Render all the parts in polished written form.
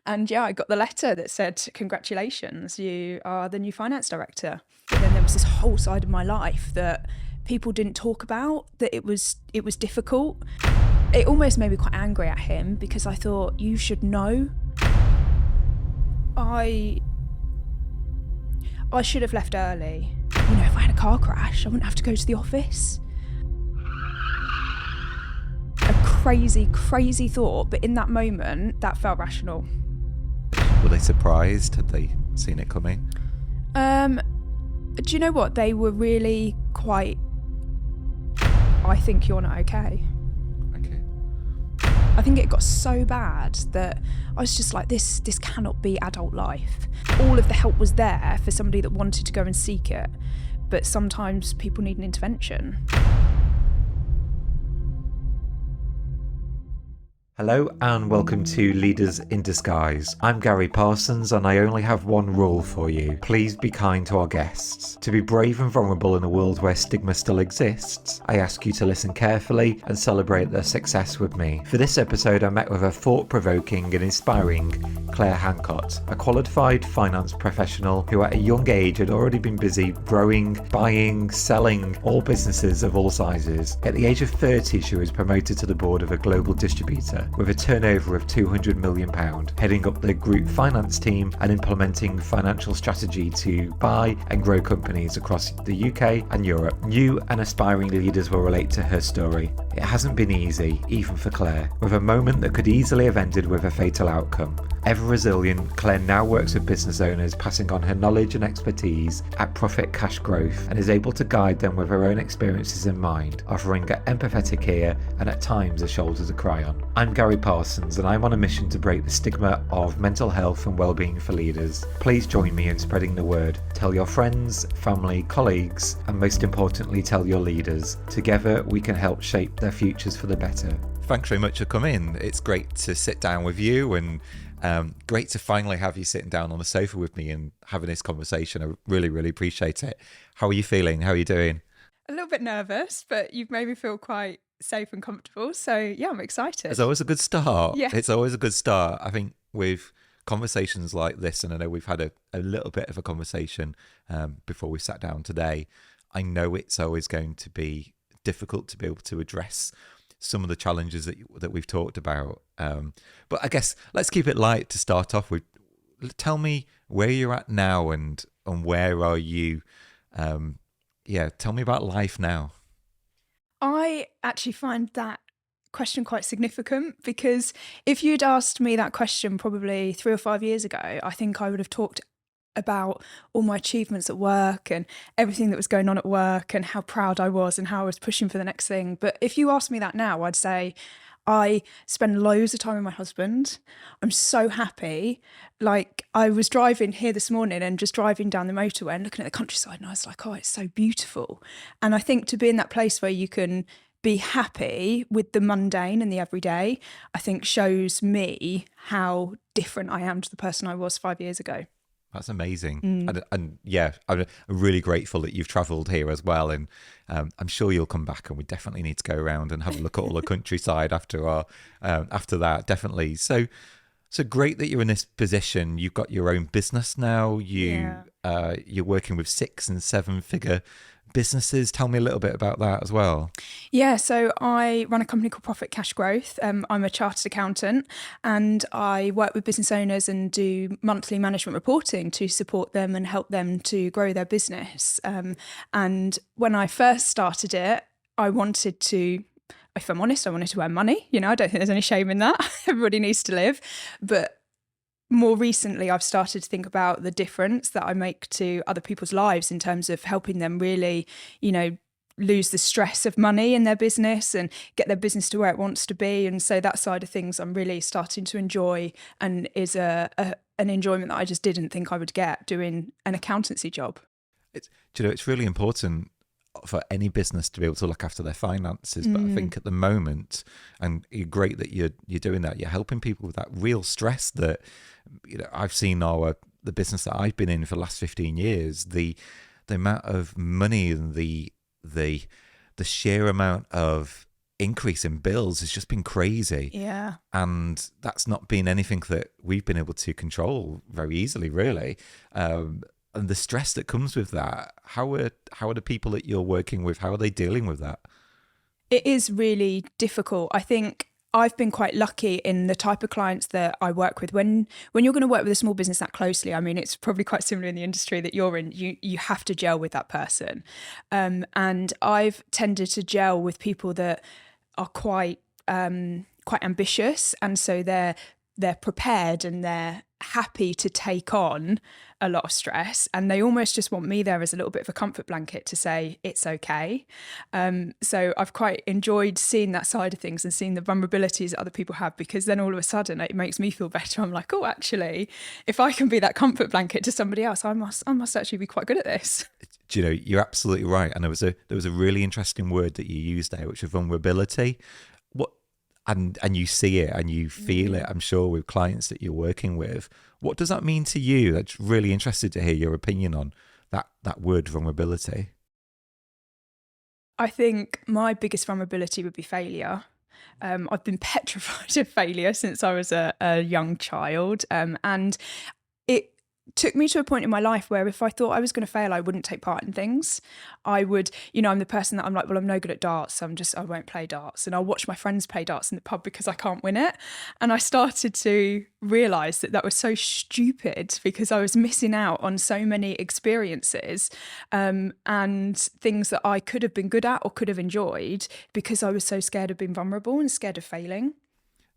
And yeah, I got the letter that said, congratulations, you are the new finance director. But then there was this whole side of my life that people didn't talk about, that it was difficult. It almost made me quite angry at him because I thought, you should know. I should have left early. You know, if I had a car crash, I wouldn't have to go to the office. A crazy, crazy thought, but in that moment, that felt rational. Were they surprised? Had they seen it coming? Do you know what? They were really quite, I think you're not okay. Okay. I think it got so bad that I was just like, this cannot be adult life. All of the help was there for somebody that wanted to go and seek it, but sometimes people need an intervention. Hello and welcome to Leaders in Disguise. I'm Gary Parsons and I only have one rule for you. Please be kind to our guests. To be brave and vulnerable in a world where stigma still exists, I ask you to listen carefully and celebrate their success with me. For this episode, I met with a thought-provoking and inspiring Claire Hancott, a qualified finance professional who at a young age had already been busy growing, buying, selling all businesses of all sizes. At the age of 30, she was promoted to the board of a global distributor with a turnover of £200 million, heading up the group finance team and implementing financial strategy to buy and grow companies across the UK and Europe. New and aspiring leaders will relate to her story. It hasn't been easy, even for Claire, with a moment that could easily have ended with a fatal outcome. Ever resilient, Claire now works with business owners, passing on her knowledge and expertise at Profit Cash Growth, and is able to guide them with her own experiences in mind, offering an empathetic ear and at times a shoulder to cry on. I'm Gary Parsons and I'm on a mission to break the stigma of mental health and wellbeing for leaders. Please join me in spreading the word. Tell your friends, family, colleagues, and most importantly, tell your leaders. Together we can help shape their futures for the better. Thanks very much for coming. It's great to sit down with you and great to finally have you sitting down on the sofa with me and having this conversation. I really, really appreciate it. How are you feeling? How are you doing? A little bit nervous, but you've made me feel quite safe and comfortable. So yeah, I'm excited. It's always a good start. Yeah. It's always a good start. I think with conversations like this, and I know we've had a little bit of a conversation before we sat down today, I know it's always going to be difficult to be able to address some of the challenges that we've talked about. But I guess let's keep it light to start off with. Tell me where you're at now and where are you? Tell me about life now. I actually find that question quite significant because if you'd asked me that question probably 3 or 5 years ago, I think I would have talked about all my achievements at work and everything that was going on at work and how proud I was and how I was pushing for the next thing. But if you ask me that now, I'd say I spend loads of time with my husband. I'm so happy. Like I was driving here this morning and just driving down the motorway and looking at the countryside and I was like, oh, it's so beautiful. And I think to be in that place where you can be happy with the mundane and the everyday, I think shows me how different I am to the person I was 5 years ago. That's amazing. And yeah, I'm really grateful that you've travelled here as well. And I'm sure you'll come back and we definitely need to go around and have a look at all the countryside after that, definitely. So great that you're in this position. You've got your own business now. You're working with 6 and 7 figure businesses. Tell me a little bit about that as well. Yeah, so I run a company called Profit Cash Growth. I'm a chartered accountant and I work with business owners and do monthly management reporting to support them and help them to grow their business. And when I first started it, I wanted to, if I'm honest, I wanted to earn money. You know, I don't think there's any shame in that. Everybody needs to live. But more recently, I've started to think about the difference that I make to other people's lives in terms of helping them really, you know, lose the stress of money in their business and get their business to where it wants to be. And so that side of things I'm really starting to enjoy and is an enjoyment that I just didn't think I would get doing an accountancy job. It's really important for any business to be able to look after their finances. But I think at the moment, and you're great that you're doing that, you're helping people with that real stress that, you know, I've seen the business that I've been in for the last 15 years, the amount of money and the sheer amount of increase in bills has just been crazy. Yeah. And that's not been anything that we've been able to control very easily, really. And the stress that comes with that, how are the people that you're working with, how are they dealing with that? It is really difficult. I think I've been quite lucky in the type of clients that I work with. When you're going to work with a small business that closely, I mean, it's probably quite similar in the industry that you're in. You have to gel with that person, and I've tended to gel with people that are quite ambitious, and so they're prepared and they're happy to take on a lot of stress, and they almost just want me there as a little bit of a comfort blanket to say it's okay. So I've quite enjoyed seeing that side of things and seeing the vulnerabilities that other people have, because then all of a sudden it makes me feel better. I'm like, oh, actually, if I can be that comfort blanket to somebody else, I must actually be quite good at this. Do you know, you're absolutely right. And there was a really interesting word that you used there, which was vulnerability. And you see it and you feel it, I'm sure, with clients that you're working with. What does that mean to you? That's really interested to hear your opinion on that word, vulnerability. I think my biggest vulnerability would be failure. I've been petrified of failure since I was a young child. And it took me to a point in my life where if I thought I was going to fail, I wouldn't take part in things. I would, I'm the person that I'm like, well, I'm no good at darts, so I won't play darts. And I'll watch my friends play darts in the pub because I can't win it. And I started to realise that was so stupid, because I was missing out on so many experiences and things that I could have been good at or could have enjoyed, because I was so scared of being vulnerable and scared of failing.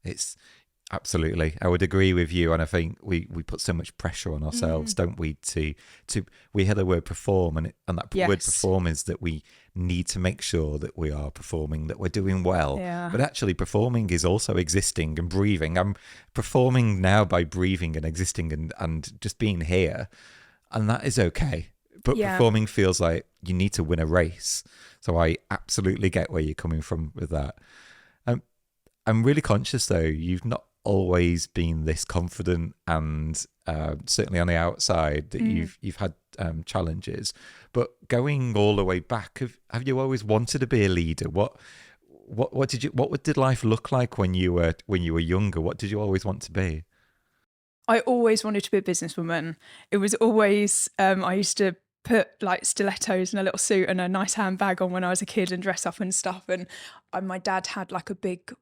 It's absolutely, I would agree with you, and I think we put so much pressure on ourselves, don't we? To we hear the word perform, and that word perform is that we need to make sure that we are performing, that we're doing well. Yeah. But actually, performing is also existing and breathing. I'm performing now by breathing and existing and just being here, and that is okay. But performing feels like you need to win a race. So I absolutely get where you're coming from with that. I'm really conscious, though, you've not always been this confident, and certainly on the outside that you've had challenges. But going all the way back, have you always wanted to be a leader? What did life look like when you were younger? What did you always want to be? I always wanted to be a businesswoman. It was always I used to put like stilettos and a little suit and a nice handbag on when I was a kid and dress up and stuff. And my dad had like a big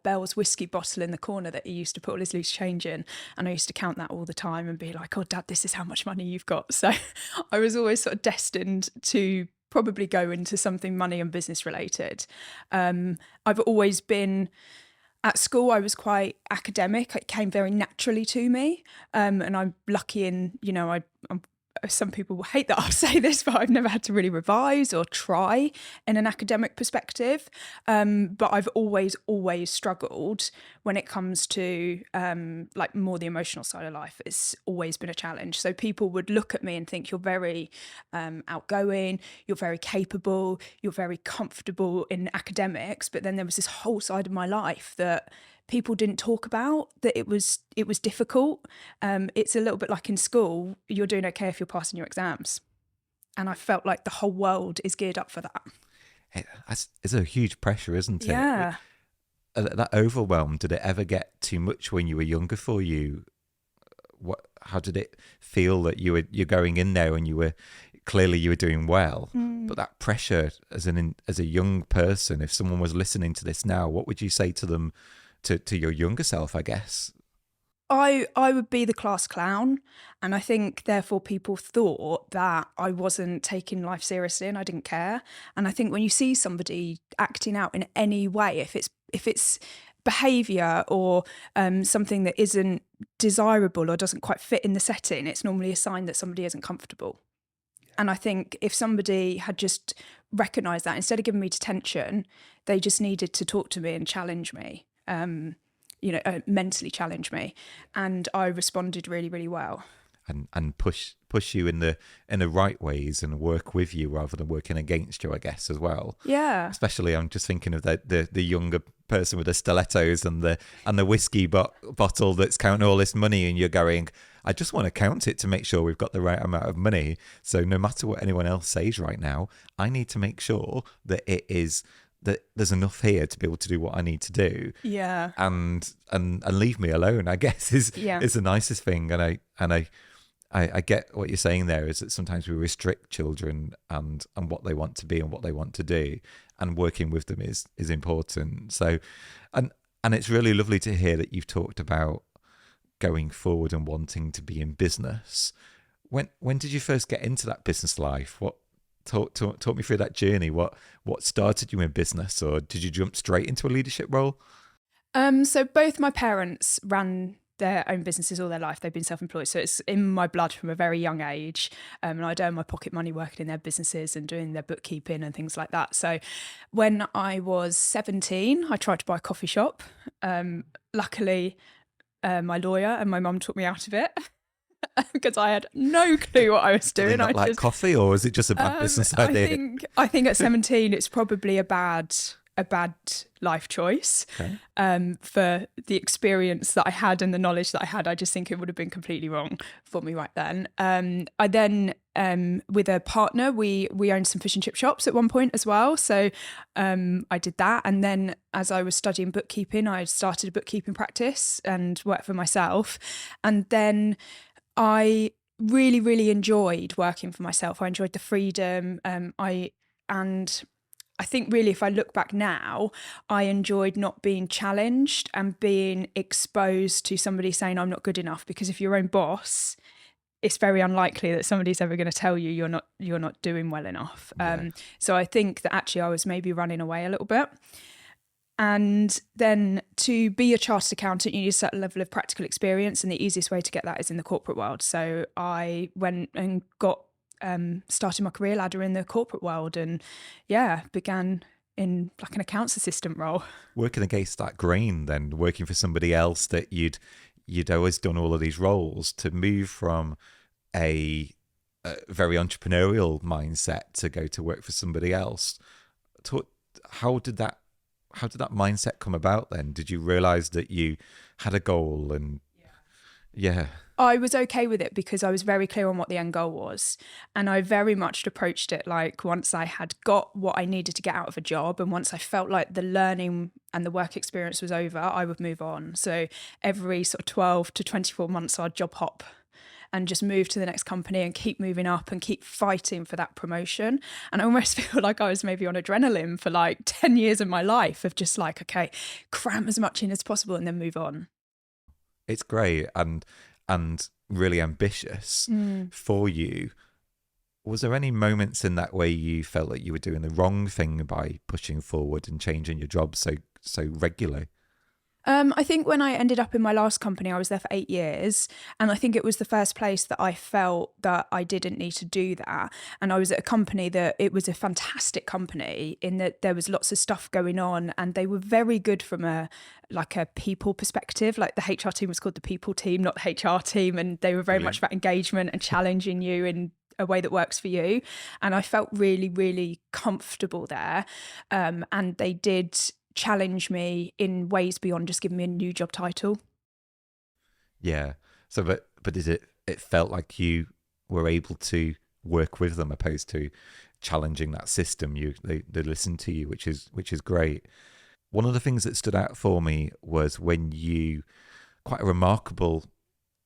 Bell's whiskey bottle in the corner that he used to put all his loose change in, and I used to count that all the time and be like, oh Dad, this is how much money you've got. So I was always sort of destined to probably go into something money and business related. I've always been, at school I was quite academic. It came very naturally to me, and I'm lucky in, I'm some people will hate that I'll say this, but I've never had to really revise or try in an academic perspective. But I've always struggled when it comes to like more the emotional side of life. It's always been a challenge. So people would look at me and think, you're very outgoing, you're very capable, you're very comfortable in academics. But then there was this whole side of my life that people didn't talk about, that it was difficult. It's a little bit like in school, you're doing okay if you're passing your exams. And I felt like the whole world is geared up for that. It's a huge pressure, isn't it? Yeah. That overwhelm, did it ever get too much when you were younger for you? How did it feel that you're going in there and you were doing well, but that pressure as a young person, if someone was listening to this now, what would you say to them, to your younger self, I guess? I would be the class clown, and I think therefore people thought that I wasn't taking life seriously and I didn't care. And I think when you see somebody acting out in any way, if it's behaviour or something that isn't desirable or doesn't quite fit in the setting, it's normally a sign that somebody isn't comfortable. And I think if somebody had just recognised that, instead of giving me detention, they just needed to talk to me and challenge me, mentally challenge me. And I responded really, really well. And push you in the right ways and work with you rather than working against you, I guess, as well. Yeah. Especially, I'm just thinking of the younger person with the stilettos and the whiskey bottle that's counting all this money, and you're going, I just want to count it to make sure we've got the right amount of money. So no matter what anyone else says right now, I need to make sure that it is that there's enough here to be able to do what I need to do, Yeah. and leave me alone, I guess is the nicest thing. And I get what you're saying there, is that sometimes we restrict children and what they want to be and what they want to do, and working with them is important. So, and it's really lovely to hear that you've talked about going forward and wanting to be in business. When did you first get into that business life? What talk me through that journey. What started you in business, or did you jump straight into a leadership role? So both my parents ran their own businesses all their life. They've been self-employed, so it's in my blood from a very young age. And I'd earn my pocket money working in their businesses and doing their bookkeeping and things like that. So when I was 17, I tried to buy a coffee shop. Luckily, my lawyer and my mum took me out of it. Because I had no clue what I was doing. Did they not like coffee, or was it just a bad business idea? I think at 17 it's probably a bad life choice. Okay. For the experience that I had and the knowledge that I had, I just think it would have been completely wrong for me right then. I then, with a partner, we owned some fish and chip shops at one point as well. So I did that. And then as I was studying bookkeeping, I started a bookkeeping practice and worked for myself. And then I really, really enjoyed working for myself. I enjoyed the freedom. I think really, if I look back now, I enjoyed not being challenged and being exposed to somebody saying I'm not good enough, because if you're your own boss, it's very unlikely that somebody's ever going to tell you you're not doing well enough. Yeah. So I think that actually I was maybe running away a little bit. And then to be a chartered accountant, you need a certain level of practical experience, and the easiest way to get that is in the corporate world. So I went and got started my career ladder in the corporate world, and began in like an accounts assistant role. Working against that grain, then working for somebody else that you'd always done all of these roles, to move from a very entrepreneurial mindset to go to work for somebody else. How did that mindset come about then? Did you realize that you had a goal? And yeah. I was okay with it because I was very clear on what the end goal was. And I very much approached it like, once I had got what I needed to get out of a job, and once I felt like the learning and the work experience was over, I would move on. So every sort of 12 to 24 months, I'd job hop and just move to the next company and keep moving up and keep fighting for that promotion. And I almost feel like I was maybe on adrenaline for like 10 years of my life, of just like, okay, cram as much in as possible and then move on. It's great and really ambitious for you. Was there any moments in that way you felt like you were doing the wrong thing by pushing forward and changing your job so regularly? I think when I ended up in my last company, I was there for 8 years. And I think it was the first place that I felt that I didn't need to do that. And I was at a company that it was a fantastic company in that there was lots of stuff going on, and they were very good from a people perspective. Like the HR team was called the people team, not the HR team. And they were very much about engagement and challenging you in a way that works for you. And I felt really, really comfortable there. And they did challenge me in ways beyond just giving me a new job title. Yeah. So, but is it felt like you were able to work with them opposed to challenging that system? They listened to you, which is great. One of the things that stood out for me was when you, quite a remarkable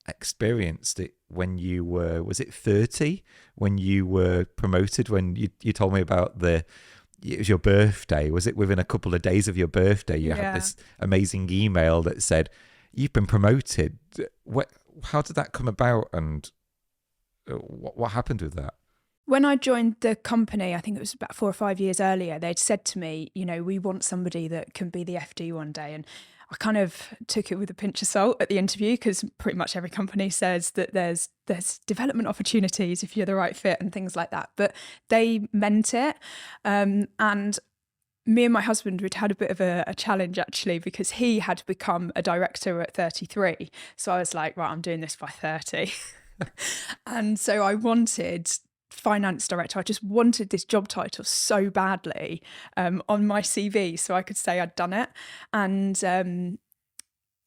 experience, that when you were, was it 30 when you were promoted? When you told me about it was your birthday. Was it within a couple of days of your birthday you had this amazing email that said you've been promoted? How did that come about, and what happened with that? When I joined the company, I think it was about 4 or 5 years earlier, they'd said to me, we want somebody that can be the FD one day. And I kind of took it with a pinch of salt at the interview, because pretty much every company says that there's development opportunities if you're the right fit and things like that. But they meant it. And me and my husband, we'd had a bit of a challenge actually, because he had become a director at 33. So I was like, right, I'm doing this by 30. And so I wanted finance director. I just wanted this job title so badly on my CV, so I could say I'd done it. And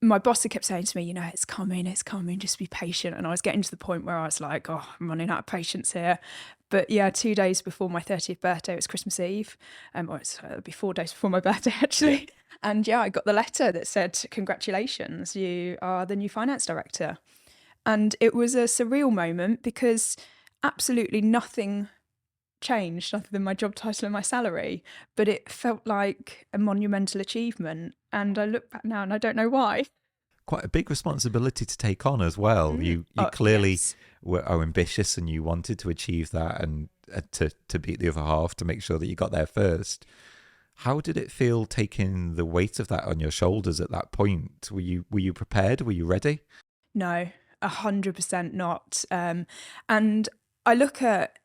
my boss had kept saying to me, it's coming, just be patient. And I was getting to the point where I was like, oh, I'm running out of patience here. But yeah, 2 days before my 30th birthday, it was Christmas Eve. Or it'd be 4 days before my birthday, actually. Yeah. And yeah, I got the letter that said, congratulations, you are the new finance director. And it was a surreal moment because absolutely nothing changed other than my job title and my salary, but it felt like a monumental achievement. And I look back now and I don't know why. Quite a big responsibility to take on as well. You clearly yes. are ambitious and you wanted to achieve that and to beat the other half, to make sure that you got there first. How did it feel taking the weight of that on your shoulders at that point? Were you prepared? Were you ready? No, 100% not. And I look at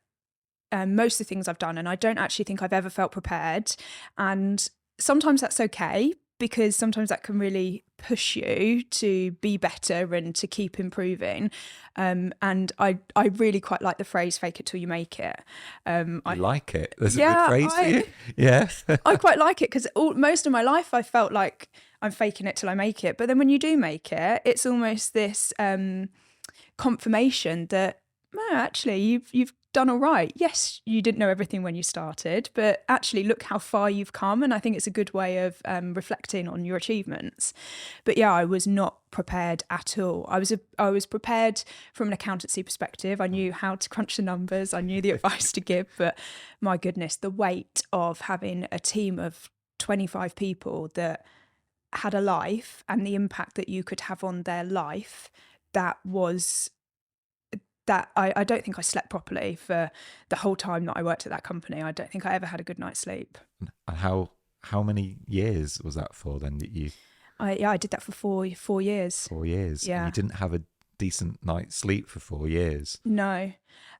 most of the things I've done, and I don't actually think I've ever felt prepared. And sometimes that's okay, because sometimes that can really push you to be better and to keep improving. And I really quite like the phrase "fake it till you make it." I like it. There's a good phrase for you. Yeah. I quite like it because most of my life I felt like I'm faking it till I make it. But then when you do make it, it's almost this confirmation that, no, actually, you've done all right. Yes, you didn't know everything when you started, but actually look how far you've come. And I think it's a good way of reflecting on your achievements. But yeah, I was not prepared at all. I was prepared from an accountancy perspective. I knew how to crunch the numbers. I knew the advice to give. But my goodness, the weight of having a team of 25 people that had a life and the impact that you could have on their life, that I don't think I slept properly for the whole time that I worked at that company. I don't think I ever had a good night's sleep. And how many years was that for then that you? I did that for 4 years. 4 years. Yeah. And you didn't have a decent night's sleep for 4 years. No,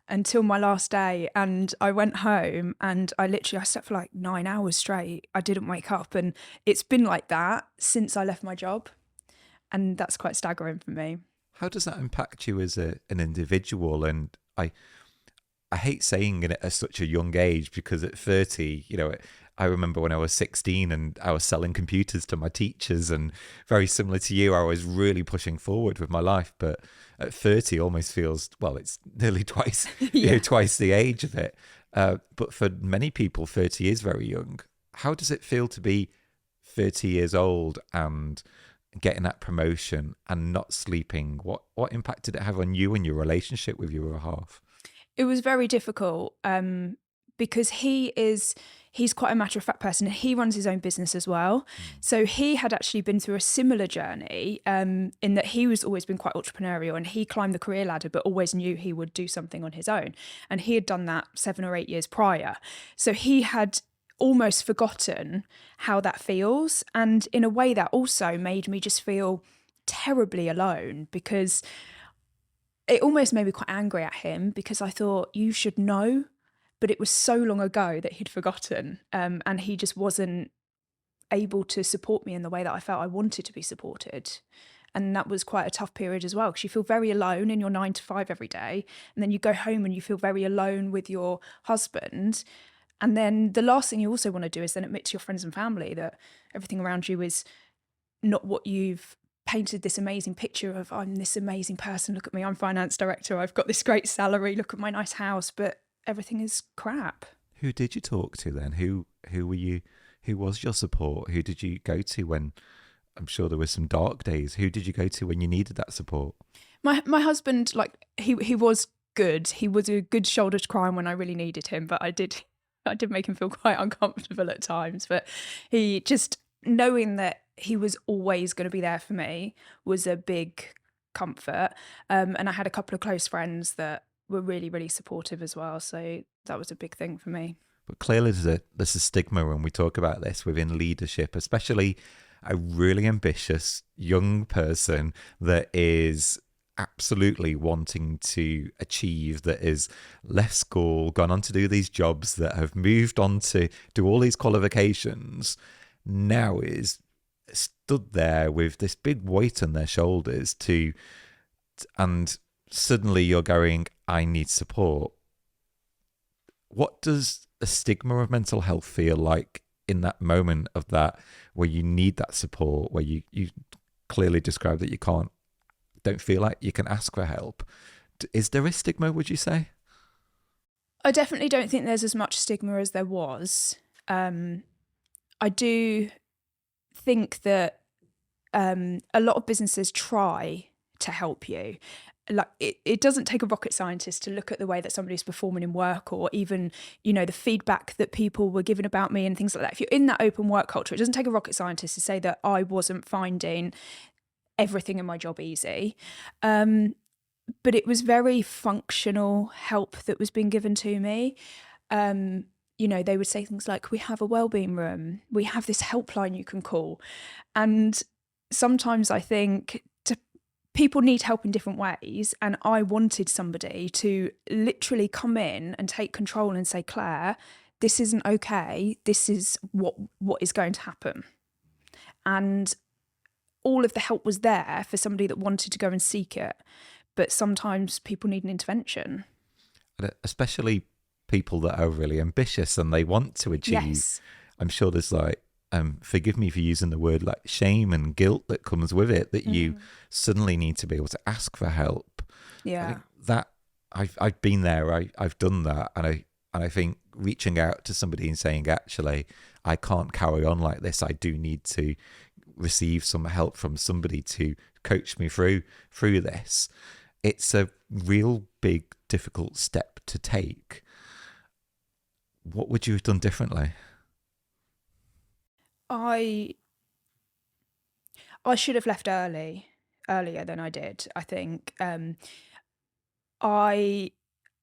until my last day. And I went home and I slept for like 9 hours straight. I didn't wake up, and it's been like that since I left my job. And that's quite staggering for me. How does that impact you as an individual? And I hate saying it at such a young age, because at 30, I remember when I was 16 and I was selling computers to my teachers, and very similar to you, I was really pushing forward with my life. But at 30 almost feels, well, it's nearly twice, twice the age of it. But for many people, 30 is very young. How does it feel to be 30 years old and getting that promotion and not sleeping? What impact did it have on you and your relationship with your other half? It was very difficult because he's quite a matter-of-fact person. He runs his own business as well. So he had actually been through a similar journey in that he was always been quite entrepreneurial, and he climbed the career ladder but always knew he would do something on his own. And he had done that 7 or 8 years prior. So he had almost forgotten how that feels. And in a way that also made me just feel terribly alone, because it almost made me quite angry at him, because I thought, you should know. But it was so long ago that he'd forgotten, and he just wasn't able to support me in the way that I felt I wanted to be supported. And that was quite a tough period as well, because you feel very alone in your 9 to 5 every day. And then you go home and you feel very alone with your husband. And then the last thing you also want to do is then admit to your friends and family that everything around you is not what you've painted this amazing picture of. I'm this amazing person. Look at me. I'm finance director. I've got this great salary. Look at my nice house. But everything is crap. Who did you talk to then? Who were you? Who was your support? Who did you go to when, I'm sure there were some dark days? Who did you go to when you needed that support? My husband, he was good. He was a good shoulder to cry on when I really needed him. But I did make him feel quite uncomfortable at times. But he just, knowing that he was always going to be there for me was a big comfort. And I had a couple of close friends that were really, really supportive as well. So that was a big thing for me. But clearly there's a stigma when we talk about this within leadership, especially a really ambitious young person that is absolutely wanting to achieve, that is left school, gone on to do these jobs, that have moved on to do all these qualifications, now is stood there with this big weight on their shoulders and suddenly you're going, I need support. What does the stigma of mental health feel like in that moment of that, where you need that support, where you clearly described that you don't feel like you can ask for help. Is there a stigma, would you say? I definitely don't think there's as much stigma as there was. I do think that a lot of businesses try to help you. Like it doesn't take a rocket scientist to look at the way that somebody's performing in work, or even, the feedback that people were giving about me and things like that. If you're in that open work culture, it doesn't take a rocket scientist to say that I wasn't finding everything in my job easy. But it was very functional help that was being given to me. They would say things like, we have a wellbeing room, we have this helpline you can call. And sometimes I think people need help in different ways. And I wanted somebody to literally come in and take control and say, Claire, this isn't okay. This is what is going to happen. And all of the help was there for somebody that wanted to go and seek it. But sometimes people need an intervention. Especially people that are really ambitious and they want to achieve. Yes. I'm sure there's forgive me for using the word, like shame and guilt that comes with it, that you suddenly need to be able to ask for help. Yeah. I think that I've been there. I've done that, and I think reaching out to somebody and saying, actually, I can't carry on like this. I do need to receive some help from somebody to coach me through this. It's a real big, difficult step to take. What would you have done differently? I should have left earlier than I did, I think. I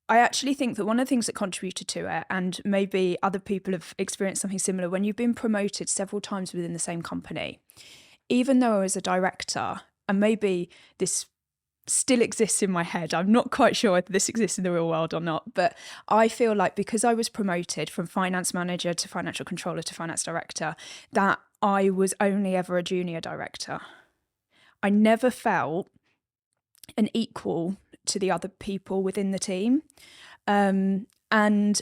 actually think that one of the things that contributed to it, and maybe other people have experienced something similar, when you've been promoted several times within the same company, even though I was a director, and maybe this still exists in my head, I'm not quite sure whether this exists in the real world or not, but I feel like because I was promoted from finance manager to financial controller to finance director, that I was only ever a junior director. I never felt an equal to the other people within the team. And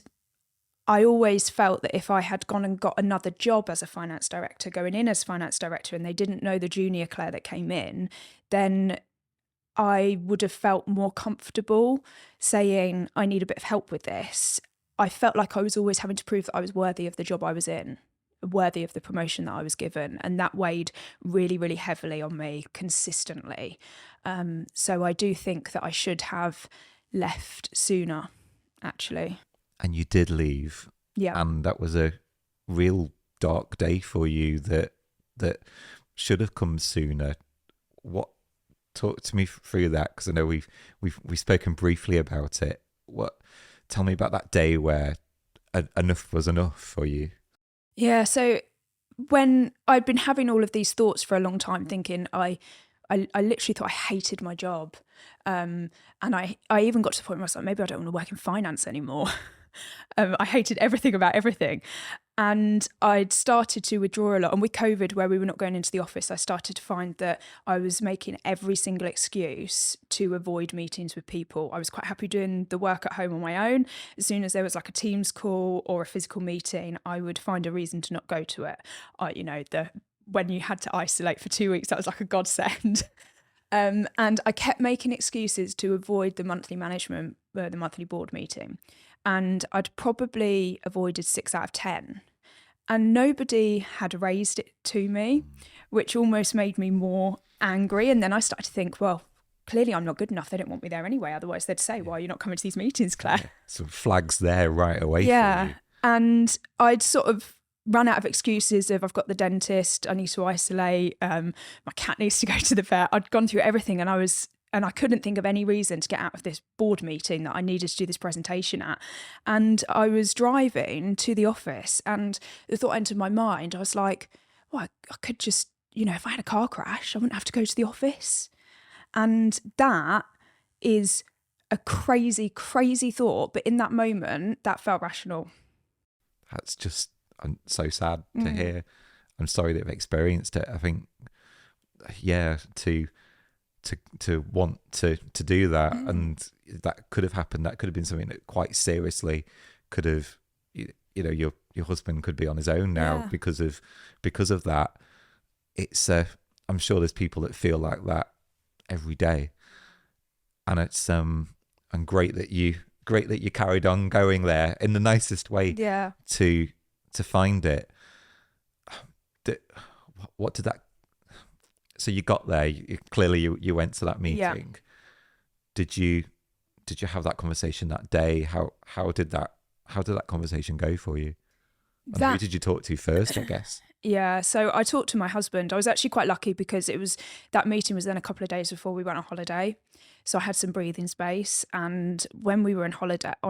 I always felt that if I had gone and got another job as a finance director, going in as finance director, and they didn't know the junior Claire that came in, then I would have felt more comfortable saying, I need a bit of help with this. I felt like I was always having to prove that I was worthy of the job I was in, worthy of the promotion that I was given. And that weighed really, really heavily on me consistently. So I do think that I should have left sooner, actually. And you did leave. Yeah. And that was a real dark day for you that should have come sooner. Talk to me through that, because I know we've spoken briefly about it. Tell me about that day where enough was enough for you. Yeah, so when I'd been having all of these thoughts for a long time, thinking I literally thought I hated my job, and I even got to the point where I was like, maybe I don't want to work in finance anymore. I hated everything about everything. And I'd started to withdraw a lot. And with COVID, where we were not going into the office, I started to find that I was making every single excuse to avoid meetings with people. I was quite happy doing the work at home on my own. As soon as there was like a Teams call or a physical meeting, I would find a reason to not go to it. When you had to isolate for 2 weeks, that was like a godsend. And I kept making excuses to avoid the monthly the monthly board meeting. And I'd probably avoided 6 out of 10. And nobody had raised it to me, which almost made me more angry. And then I started to think, well, clearly I'm not good enough. They don't want me there anyway. Otherwise they'd say, why are you not coming to these meetings, Claire? Yeah. Some flags there right away for you. And I'd sort of run out of excuses of, I've got the dentist, I need to isolate, my cat needs to go to the vet. I'd gone through everything, and I couldn't think of any reason to get out of this board meeting that I needed to do this presentation at. And I was driving to the office, and the thought entered my mind. I was like, well, I could just, if I had a car crash, I wouldn't have to go to the office. And that is a crazy, crazy thought. But in that moment, that felt rational. That's just, I'm so sad to hear. I'm sorry that I've experienced it. I think, to want to do that, and that could have happened. That could have been something that quite seriously could have, your husband could be on his own now because of that. It's I'm sure there's people that feel like that every day, and it's and great that you carried on going there in the nicest way Yeah. to find it. What did that? So you got there. Clearly, you went to that meeting. Yeah. Did you have that conversation that day? How did that conversation go for you? And who did you talk to first, I guess? Yeah, so I talked to my husband. I was actually quite lucky because that meeting was then a couple of days before we went on holiday. So I had some breathing space. And when we were on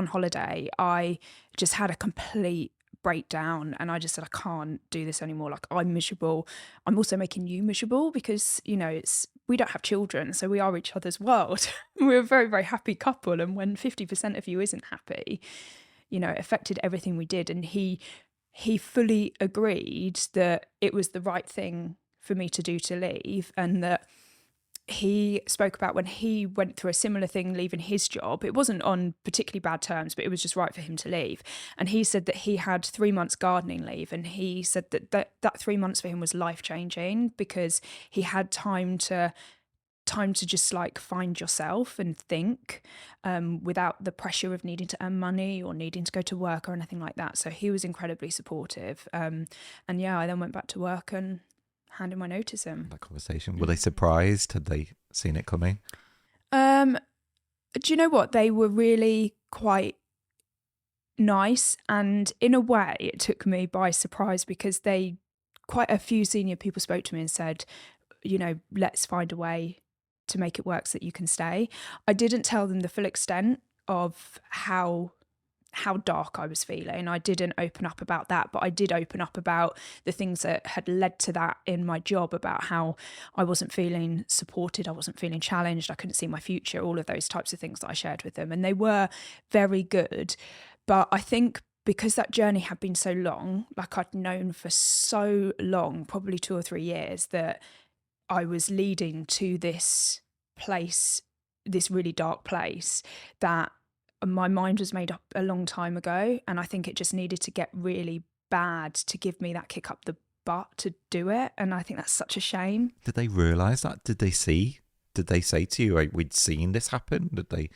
holiday, I just had a complete breakdown, and I just said, I can't do this anymore. Like, I'm miserable. I'm also making you miserable because, we don't have children, so we are each other's world. We're a very, very happy couple. And when 50% of you isn't happy, it affected everything we did. And he fully agreed that it was the right thing for me to do to leave, and that he spoke about when he went through a similar thing leaving his job. It wasn't on particularly bad terms, but it was just right for him to leave. And he said that he had 3 months gardening leave, and he said that 3 months for him was life-changing because he had time to just like find yourself and think without the pressure of needing to earn money or needing to go to work or anything like that. So he was incredibly supportive. And yeah, I then went back to work and handed my notice in. That conversation. Were they surprised? Had they seen it coming? Do you know what? They were really quite nice. And in a way, it took me by surprise because quite a few senior people spoke to me and said, let's find a way to make it work so that you can stay. I didn't tell them the full extent of how dark I was feeling. I didn't open up about that, but I did open up about the things that had led to that in my job, about how I wasn't feeling supported, I wasn't feeling challenged, I couldn't see my future, all of those types of things that I shared with them. And they were very good. But I think because that journey had been so long, like I'd known for so long, probably 2 or 3 years, that I was leading to this place, this really dark place, that my mind was made up a long time ago. And I think it just needed to get really bad to give me that kick up the butt to do it. And I think that's such a shame. Did they realise that? Did they see? Did they say to you, like, we'd seen this happen? Did they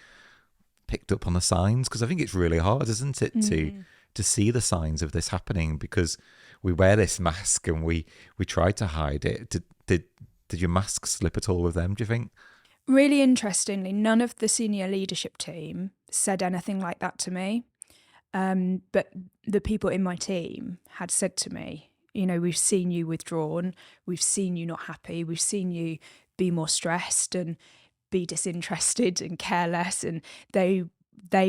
picked up on the signs? Because I think it's really hard, isn't it, to see the signs of this happening, because we wear this mask and we try to hide it. Did your mask slip at all with them, do you think? Really interestingly, none of the senior leadership team said anything like that to me. But the people in my team had said to me, we've seen you withdrawn, we've seen you not happy, we've seen you be more stressed and be disinterested and careless. And they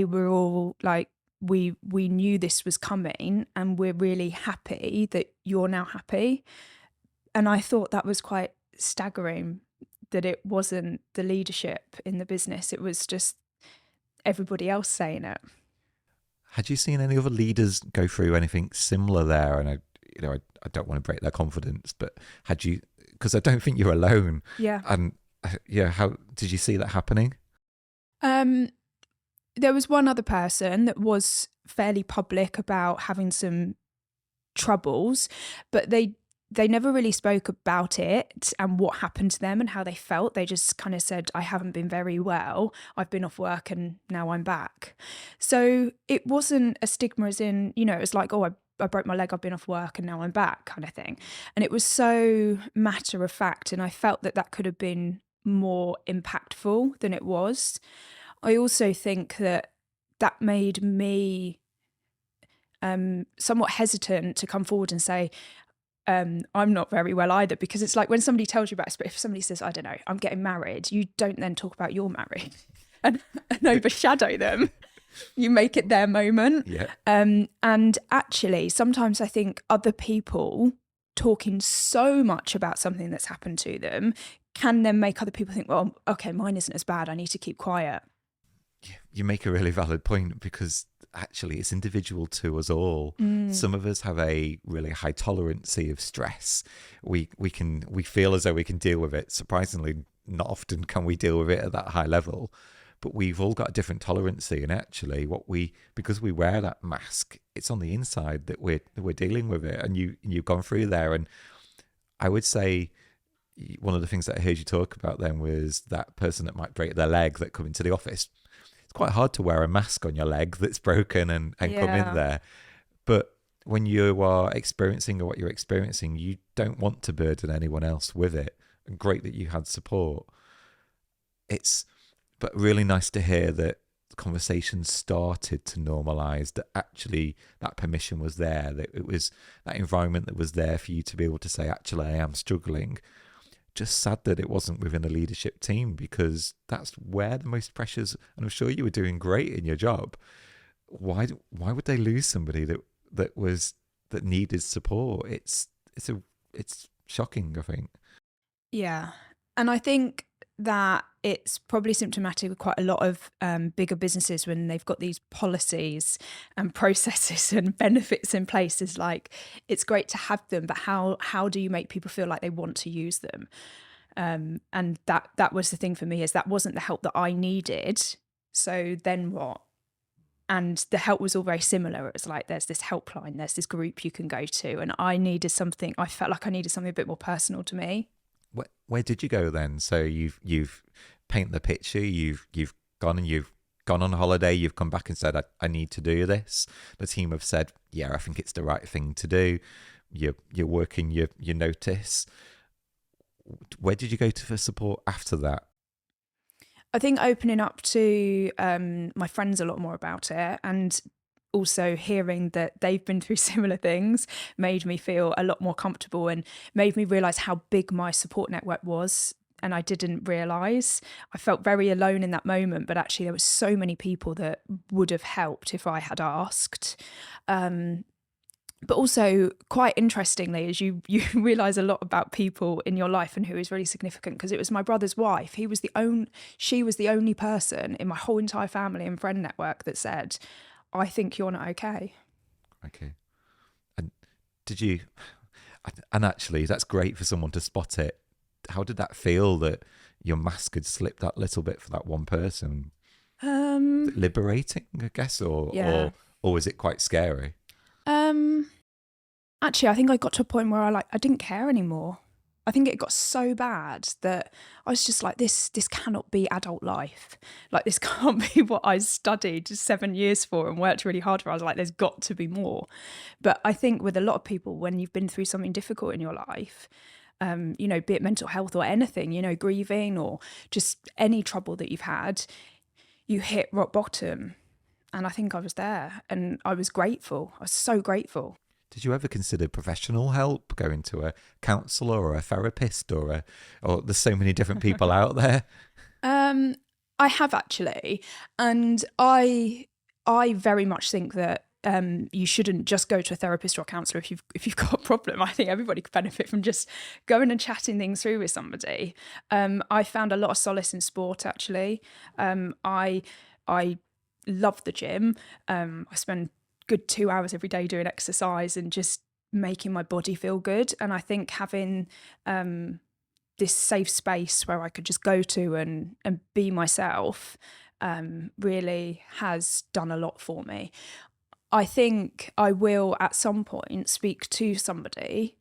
were all like, we knew this was coming, and we're really happy that you're now happy. And I thought that was quite staggering, that it wasn't the leadership in the business, it was just everybody else saying it. Had you seen any other leaders go through anything similar there? And I don't want to break their confidence, but had you, because I don't think you're alone. Yeah. And how did you see that happening? There was one other person that was fairly public about having some troubles, but they never really spoke about it and what happened to them and how they felt. They just kind of said, I haven't been very well. I've been off work and now I'm back. So it wasn't a stigma as in, it was like, oh, I broke my leg, I've been off work and now I'm back kind of thing. And it was so matter of fact. And I felt that could have been more impactful than it was. I also think that made me somewhat hesitant to come forward and say, I'm not very well either, because it's like when somebody tells you about it, but if somebody says, I don't know, I'm getting married, you don't then talk about you're married and overshadow them. You make it their moment. Yeah. And actually, sometimes I think other people talking so much about something that's happened to them can then make other people think, well, okay, mine isn't as bad, I need to keep quiet. You make a really valid point, because actually it's individual to us all. Some of us have a really high tolerancy of stress. We feel as though we can deal with it. Surprisingly, not often can we deal with it at that high level, but we've all got a different tolerancy. And actually because we wear that mask, it's on the inside that we're dealing with it. And you've gone through there. And I would say one of the things that I heard you talk about then was that person that might break their leg that come into the office. It's quite hard to wear a mask on your leg that's broken and come in Yeah. there. But when you are experiencing what you're experiencing, you don't want to burden anyone else with it. And great that you had support. But really nice to hear that the conversation started to normalize, that actually that permission was there, that it was that environment that was there for you to be able to say, actually, I am struggling. Just sad that it wasn't within a leadership team, because that's where the most pressures, and I'm sure you were doing great in your job. Why would they lose somebody that needed support? It's shocking, I think. Yeah. And I think that it's probably symptomatic of quite a lot of bigger businesses when they've got these policies and processes and benefits in place. Is like, it's great to have them, but how do you make people feel like they want to use them? And that was the thing for me, is that wasn't the help that I needed. So then what? And the help was all very similar. It was like, there's this helpline, there's this group you can go to. And I felt like I needed something a bit more personal to me. Where did you go then? So you've paint the picture. You've gone on holiday. You've come back and said, I need to do this. The team have said, yeah, I think it's the right thing to do. You're working your notice. Where did you go to for support after that? I think opening up to my friends a lot more about it, and also hearing that they've been through similar things, made me feel a lot more comfortable and made me realise how big my support network was. And I didn't realise. I felt very alone in that moment, but actually there were so many people that would have helped if I had asked. But also, quite interestingly, as you realise a lot about people in your life and who is really significant, because it was my brother's wife. She was the only person in my whole entire family and friend network that said, I think you're not okay. Okay. And did you, and actually that's great for someone to spot it. How did that feel, that your mask had slipped that little bit for that one person? Liberating, I guess, or was it quite scary? Actually, I think I got to a point where I didn't care anymore. I think it got so bad that I was just like, this cannot be adult life. Like, this can't be what I studied 7 years for and worked really hard for. I was like, there's got to be more. But I think with a lot of people, when you've been through something difficult in your life, be it mental health or anything, grieving or just any trouble that you've had, you hit rock bottom. And I think I was there, and I was grateful. I was so grateful. Did you ever consider professional help, going to a counsellor or a therapist, or there's so many different people out there? I have, actually, and I very much think that you shouldn't just go to a therapist or a counsellor if you've got a problem. I think everybody could benefit from just going and chatting things through with somebody. I found a lot of solace in sport, actually. I love the gym. I spend good 2 hours every day doing exercise and just making my body feel good. And I think having this safe space where I could just go to and be myself really has done a lot for me. I think I will at some point speak to somebody,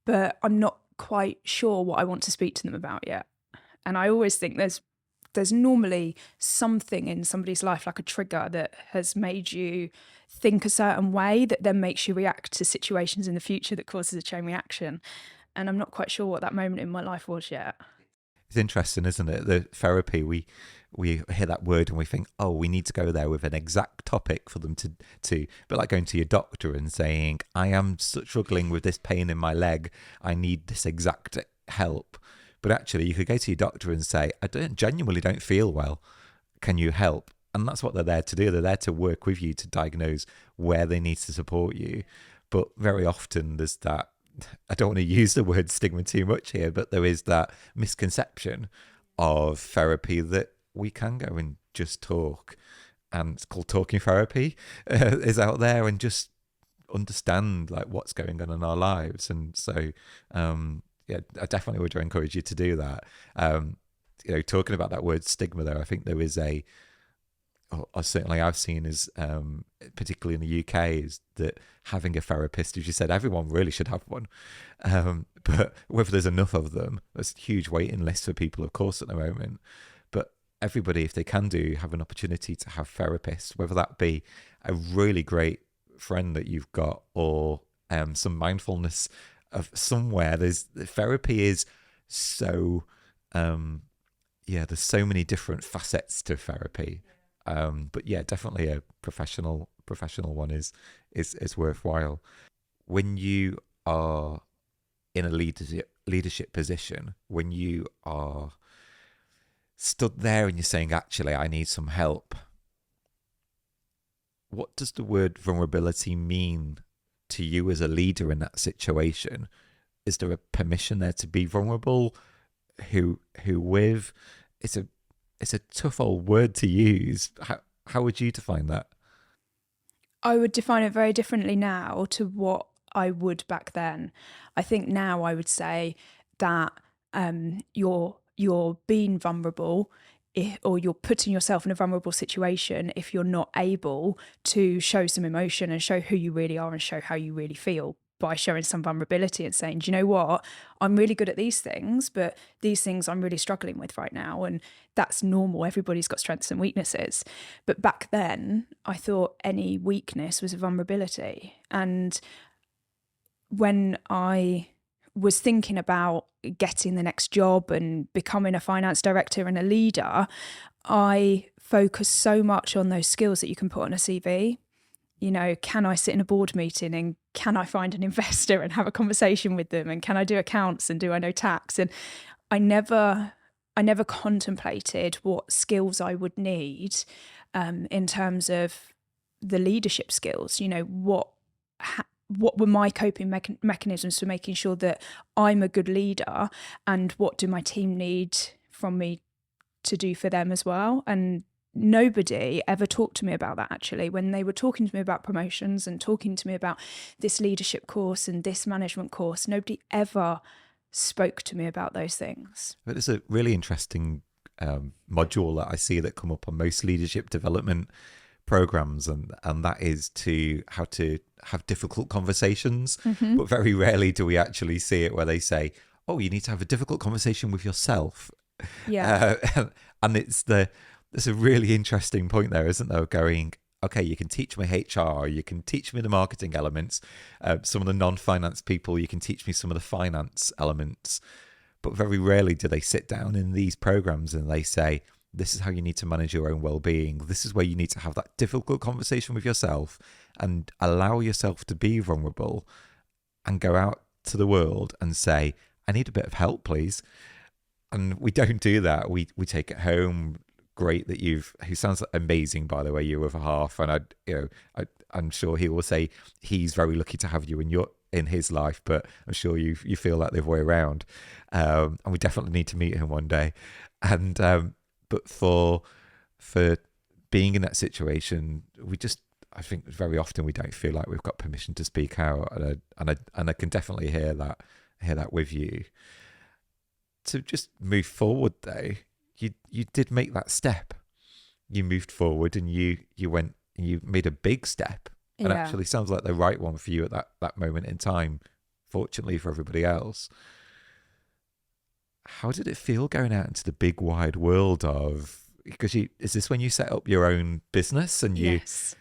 but I'm not quite sure what I want to speak to them about yet. And I always think there's normally something in somebody's life, like a trigger that has made you think a certain way that then makes you react to situations in the future that causes a chain reaction. And I'm not quite sure what that moment in my life was yet. It's interesting, isn't it? The therapy, we hear that word and we think, oh, we need to go there with an exact topic for them to but like going to your doctor and saying, I am struggling with this pain in my leg, I need this exact help. But actually, you could go to your doctor and say, genuinely don't feel well. Can you help? And that's what they're there to do. They're there to work with you to diagnose where they need to support you. But very often there's that, I don't want to use the word stigma too much here, but there is that misconception of therapy that we can go and just talk. And it's called talking therapy, is out there, and just understand like what's going on in our lives. And so, yeah, I definitely would encourage you to do that. Talking about that word stigma there, I think there is or certainly I've seen is, particularly in the UK, is that having a therapist, as you said, everyone really should have one. But whether there's enough of them, there's a huge waiting list for people, of course, at the moment. But everybody, if they can have an opportunity to have therapists, whether that be a really great friend that you've got, or some mindfulness of somewhere. Therapy is so, there's so many different facets to therapy. But yeah, definitely a professional one is worthwhile. When you are in a leadership position, when you are stood there and you're saying, actually, I need some help, what does the word vulnerability mean to you as a leader in that situation? Is there a permission there to be vulnerable? Who with? It's a tough old word to use. How would you define that? I would define it very differently now to what I would back then. I think now I would say that you're being vulnerable, or you're putting yourself in a vulnerable situation if you're not able to show some emotion and show who you really are and show how you really feel by showing some vulnerability and saying, do you know what, I'm really good at these things, but these things I'm really struggling with right now. And that's normal. Everybody's got strengths and weaknesses. But back then, I thought any weakness was a vulnerability. And when I was thinking about getting the next job and becoming a finance director and a leader, I focused so much on those skills that you can put on a CV. You know, can I sit in a board meeting, and can I find an investor and have a conversation with them, and can I do accounts, and do I know tax? And I never contemplated what skills I would need in terms of the leadership skills. You know, what were my coping mechanisms for making sure that I'm a good leader, and what do my team need from me to do for them as well? And nobody ever talked to me about that, actually. When they were talking to me about promotions and talking to me about this leadership course and this management course, nobody ever spoke to me about those things. But it's a really interesting module that I see that come up on most leadership development programs, and that is how to have difficult conversations. Mm-hmm. But very rarely do we actually see it where they say, oh, you need to have a difficult conversation with yourself. Yeah. And there's a really interesting point there, isn't there? Going, okay, you can teach me HR, you can teach me the marketing elements, some of the non-finance people, you can teach me some of the finance elements. But very rarely do they sit down in these programs and they say, this is how you need to manage your own well-being. This is where you need to have that difficult conversation with yourself and allow yourself to be vulnerable and go out to the world and say, I need a bit of help, please. And we don't do that. We take it home. Great that who sounds amazing, by the way, your other half. And I'm sure he will say he's very lucky to have you in his life, but I'm sure you feel that the other way around. And we definitely need to meet him one day. And but for being in that situation, I think very often we don't feel like we've got permission to speak out, and I can definitely hear that with you. To just move forward, though, you did make that step. You moved forward, and you went and you made a big step, and Yeah. actually sounds like the right one for you at that moment in time. Fortunately for everybody else. How did it feel going out into the big wide world of? Because is this when you set up your own business and you? Yes.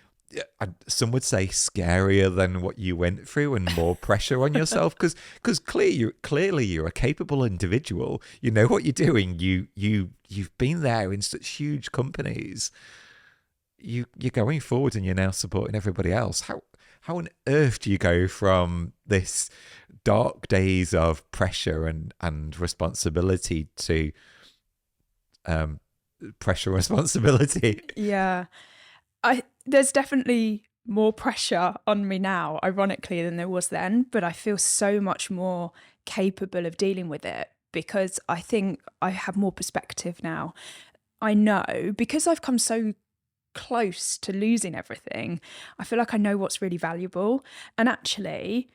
Some would say scarier than what you went through and more pressure on yourself because clearly you're a capable individual. You know what you're doing. You've been there in such huge companies. You're going forward and you're now supporting everybody else. How on earth do you go from this dark days of pressure and responsibility to pressure and responsibility? Yeah. There's definitely more pressure on me now, ironically, than there was then, but I feel so much more capable of dealing with it because I think I have more perspective now. I know, because I've come so close to losing everything, I feel like I know what's really valuable. And actually,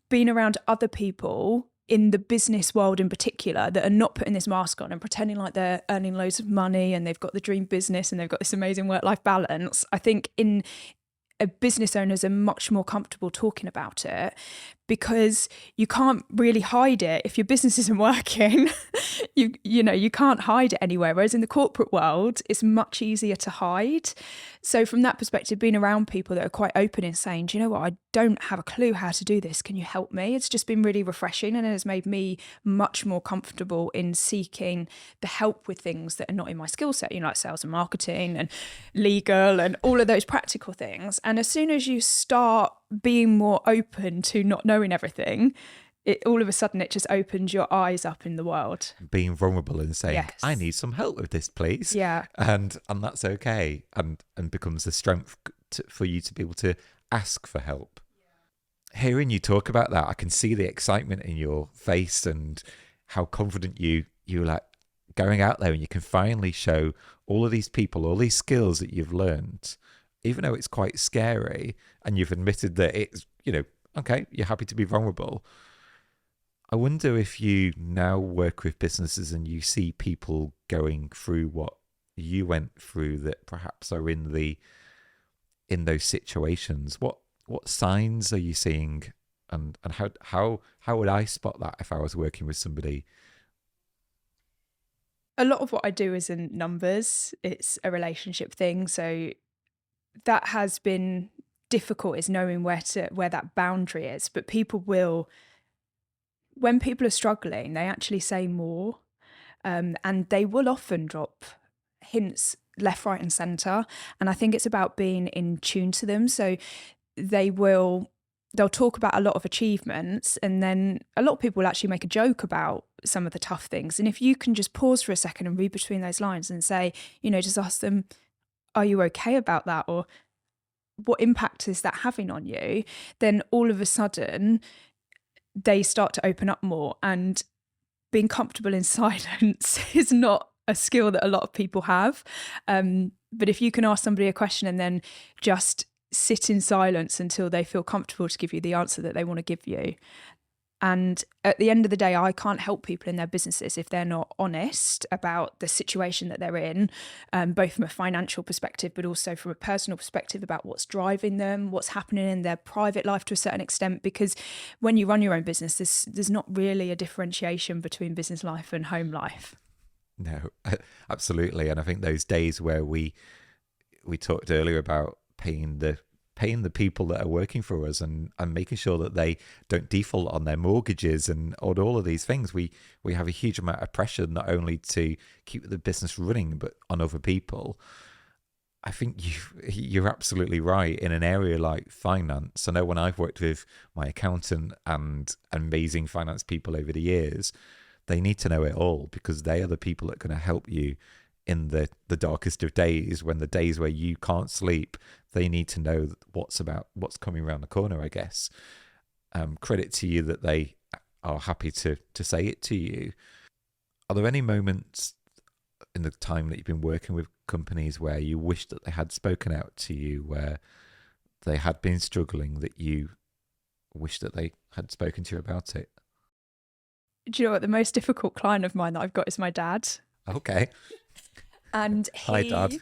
being around other people in the business world in particular that are not putting this mask on and pretending like they're earning loads of money and they've got the dream business and they've got this amazing work-life balance. I think business owners are much more comfortable talking about it because you can't really hide it. If your business isn't working, you can't hide it anywhere. Whereas in the corporate world, it's much easier to hide. So from that perspective, being around people that are quite open in saying, do you know what, I don't have a clue how to do this. Can you help me? It's just been really refreshing, and it has made me much more comfortable in seeking the help with things that are not in my skill set, like sales and marketing and legal and all of those practical things. And as soon as you start being more open to not knowing everything, all of a sudden it just opens your eyes up in the world. Being vulnerable and saying, Yes. I need some help with this, please. Yeah. And that's okay. And becomes the strength for you to be able to ask for help. Yeah. Hearing you talk about that, I can see the excitement in your face and how confident you're like going out there, and you can finally show all of these people, all these skills that you've learned, even though it's quite scary, and you've admitted that it's, okay, you're happy to be vulnerable. I wonder if you now work with businesses and you see people going through what you went through that perhaps are in those situations. What signs are you seeing, and how would I spot that if I was working with somebody? A lot of what I do is in numbers. It's a relationship thing. So that has been difficult, is knowing where that boundary is. But people will, when people are struggling, they actually say more, and they will often drop hints left, right and centre. And I think it's about being in tune to them. So they'll talk about a lot of achievements, and then a lot of people will actually make a joke about some of the tough things. And if you can just pause for a second and read between those lines and say, just ask them, are you okay about that? Or what impact is that having on you? Then all of a sudden they start to open up more. And being comfortable in silence is not a skill that a lot of people have. But if you can ask somebody a question and then just sit in silence until they feel comfortable to give you the answer that they want to give you. And at the end of the day, I can't help people in their businesses if they're not honest about the situation that they're in, both from a financial perspective, but also from a personal perspective about what's driving them, what's happening in their private life to a certain extent. Because when you run your own business, there's not really a differentiation between business life and home life. No, absolutely. And I think those days where we talked earlier about paying the people that are working for us and making sure that they don't default on their mortgages and all of these things, we have a huge amount of pressure not only to keep the business running but on other people. I think you're absolutely right in an area like finance. I know when I've worked with my accountant and amazing finance people over the years, they need to know it all, because they are the people that are going to help you in the darkest of days, when the days where you can't sleep. They need to know what's coming around the corner, I guess. Credit to you that they are happy to say it to you. Are there any moments in the time that you've been working with companies where you wish that they had spoken out to you, where they had been struggling, that you wish that they had spoken to you about it? Do you know what? The most difficult client of mine that I've got is my dad. Okay. And Hi, Dad.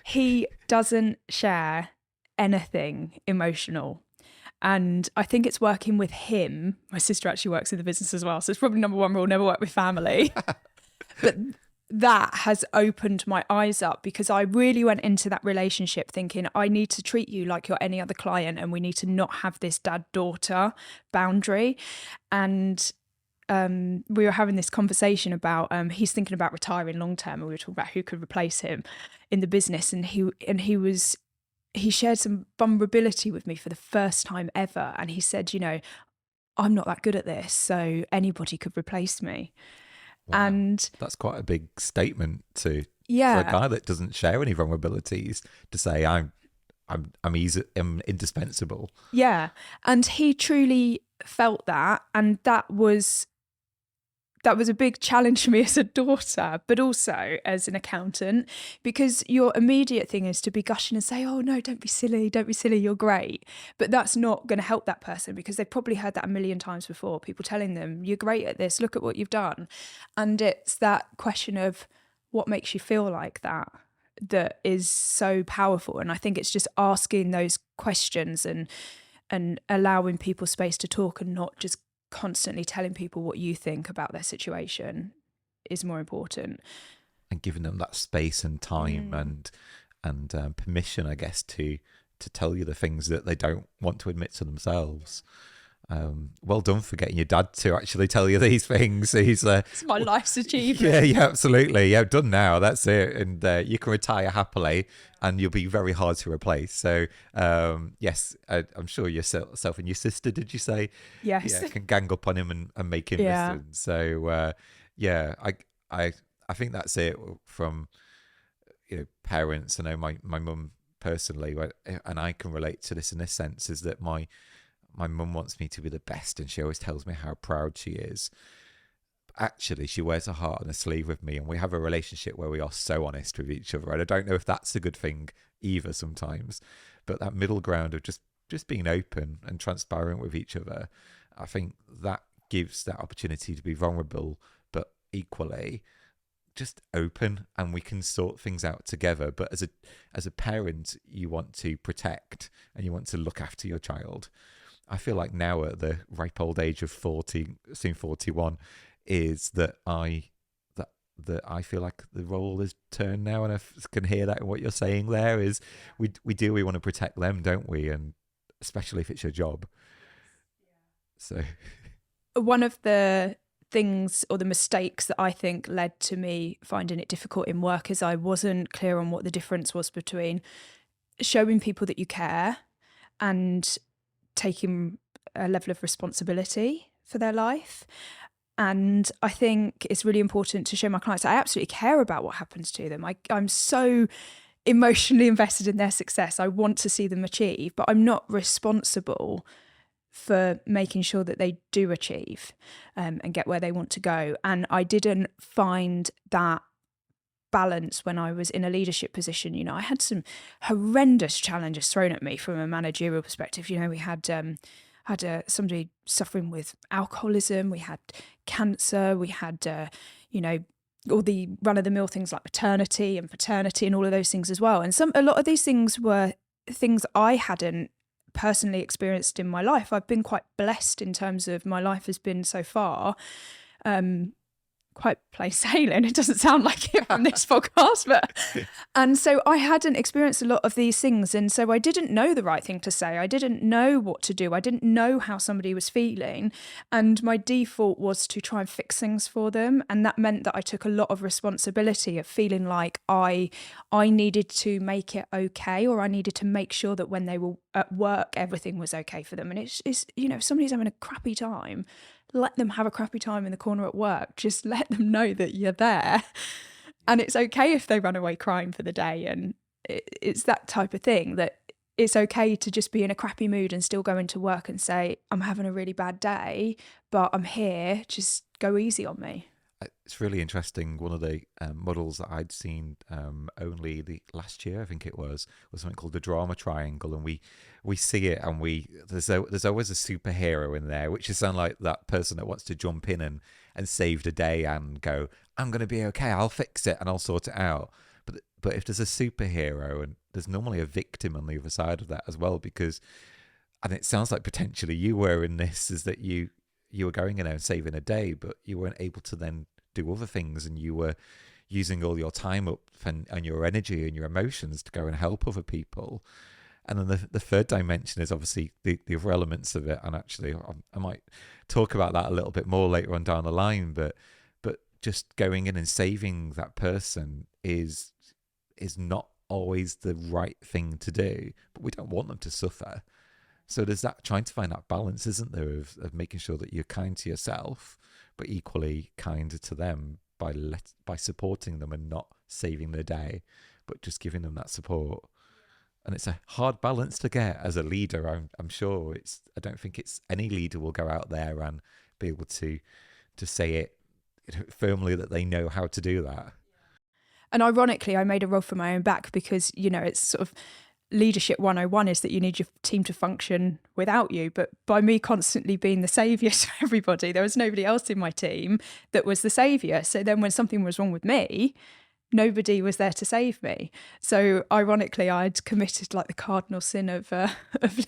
he doesn't share anything emotional. And I think it's working with him. My sister actually works in the business as well. So it's probably number one rule, never work with family. But that has opened my eyes up, because I really went into that relationship thinking, I need to treat you like you're any other client, and we need to not have this dad-daughter boundary. And we were having this conversation about he's thinking about retiring long term, and we were talking about who could replace him in the business, and he shared some vulnerability with me for the first time ever, and he said, I'm not that good at this, so anybody could replace me. Wow. And that's quite a big statement for a yeah, guy that doesn't share any vulnerabilities, to say I'm indispensable. Yeah, and he truly felt that, and that was that was a big challenge for me as a daughter, but also as an accountant, because your immediate thing is to be gushing and say, oh no, don't be silly, you're great. But that's not going to help that person, because they've probably heard that a million times before, people telling them, you're great at this, look at what you've done. And it's that question of what makes you feel like that is so powerful. And I think it's just asking those questions and allowing people space to talk, and not just constantly telling people what you think about their situation is more important. And giving them that space and time and permission, I guess, to tell you the things that they don't want to admit to themselves. Well done for getting your dad to actually tell you these things. It's my life's achievement. Yeah, absolutely. Yeah, done now. That's it. And you can retire happily, and you'll be very hard to replace. So, yes, I'm sure yourself and your sister, did you say? Yes. Yeah, can gang up on him and make him listen. So, yeah, I think that's it from, parents. I know my mum personally, and I can relate to this in this sense, is that my mum wants me to be the best, and she always tells me how proud she is. Actually, she wears her heart on her sleeve with me, and we have a relationship where we are so honest with each other. And I don't know if that's a good thing either sometimes, but that middle ground of just being open and transparent with each other, I think that gives that opportunity to be vulnerable, but equally just open, and we can sort things out together. But as a parent, you want to protect and you want to look after your child. I feel like now at the ripe old age of 40, soon 41, is that I feel like the role is turned now, and I can hear that in what you're saying there is we want to protect them, don't we? And especially if it's your job. So one of the things or the mistakes that I think led to me finding it difficult in work is I wasn't clear on what the difference was between showing people that you care and taking a level of responsibility for their life. And I think it's really important to show my clients I absolutely care about what happens to them. I'm so emotionally invested in their success. I want to see them achieve, but I'm not responsible for making sure that they do achieve and get where they want to go. And I didn't find that balance when I was in a leadership position. I had some horrendous challenges thrown at me from a managerial perspective. We had somebody suffering with alcoholism, we had cancer, we had all the run-of-the-mill things like maternity and paternity and all of those things as well. And a lot of these things were things I hadn't personally experienced in my life. I've been quite blessed in terms of my life has been so far quite plain sailing. It doesn't sound like it from this podcast, but and so I hadn't experienced a lot of these things, and so I didn't know the right thing to say. I didn't know what to do. I didn't know how somebody was feeling, and my default was to try and fix things for them, and that meant that I took a lot of responsibility of feeling like I needed to make it okay, or I needed to make sure that when they were at work everything was okay for them. And it's if somebody's having a crappy time, let them have a crappy time in the corner at work. Just let them know that you're there. And it's okay if they run away crying for the day. And it's that type of thing, that it's okay to just be in a crappy mood and still go into work and say, I'm having a really bad day, but I'm here, just go easy on me. It's really interesting. One of the models that I'd seen only the last year, I think it was something called the drama triangle, and we see it, and there's always a superhero in there, which is sound like that person that wants to jump in and save the day and go, I'm going to be okay, I'll fix it and I'll sort it out. But if there's a superhero, and there's normally a victim on the other side of that as well, because, and it sounds like potentially you were in this, is that you were going in there and saving a day, but you weren't able to then do other things, and you were using all your time up and your energy and your emotions to go and help other people. And then the third dimension is obviously the other elements of it, and actually I might talk about that a little bit more later on down the line, but just going in and saving that person is not always the right thing to do, but we don't want them to suffer. So there's that, trying to find that balance, isn't there, of making sure that you're kind to yourself, but equally kind to them by supporting them and not saving their day, but just giving them that support. And it's a hard balance to get as a leader. I'm sure I don't think it's any leader will go out there and be able to say it, firmly that they know how to do that. And ironically, I made a role for my own back because, it's sort of leadership 101 is that you need your team to function without you. But by me constantly being the saviour to everybody, there was nobody else in my team that was the saviour. So then when something was wrong with me, nobody was there to save me. So ironically, I'd committed like the cardinal sin of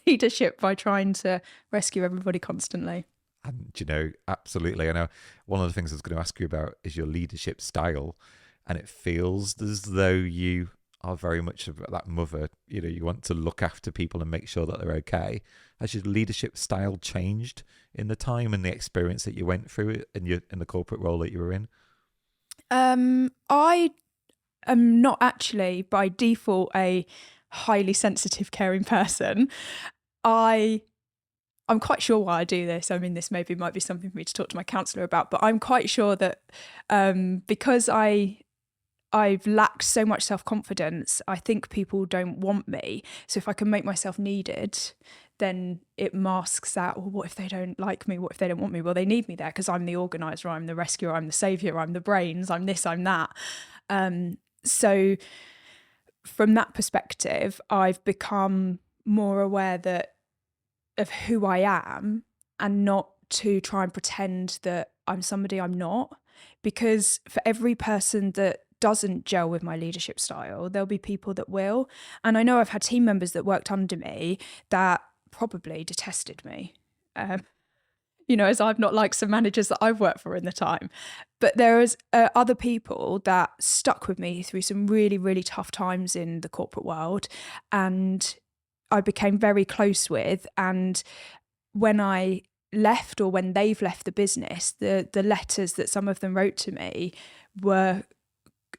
leadership by trying to rescue everybody constantly. And, absolutely. I know one of the things I was going to ask you about is your leadership style. And it feels as though you are very much that mother. You want to look after people and make sure that they're okay. Has your leadership style changed in the time and the experience that you went through in the corporate role that you were in? I am not actually by default a highly sensitive, caring person. I'm quite sure why I do this. I mean, this maybe might be something for me to talk to my counsellor about, but I'm quite sure that because I've lacked so much self-confidence, I think people don't want me. So if I can make myself needed, then it masks that, well, what if they don't like me? What if they don't want me? Well, they need me there because I'm the organiser, I'm the rescuer, I'm the saviour, I'm the brains, I'm this, I'm that. So from that perspective, I've become more aware of who I am and not to try and pretend that I'm somebody I'm not. Because for every person that doesn't gel with my leadership style, there'll be people that will. And I know I've had team members that worked under me that probably detested me. As I've not liked some managers that I've worked for in the time. But there is other people that stuck with me through some really, really tough times in the corporate world. And I became very close with. And when I left, or when they've left the business, the letters that some of them wrote to me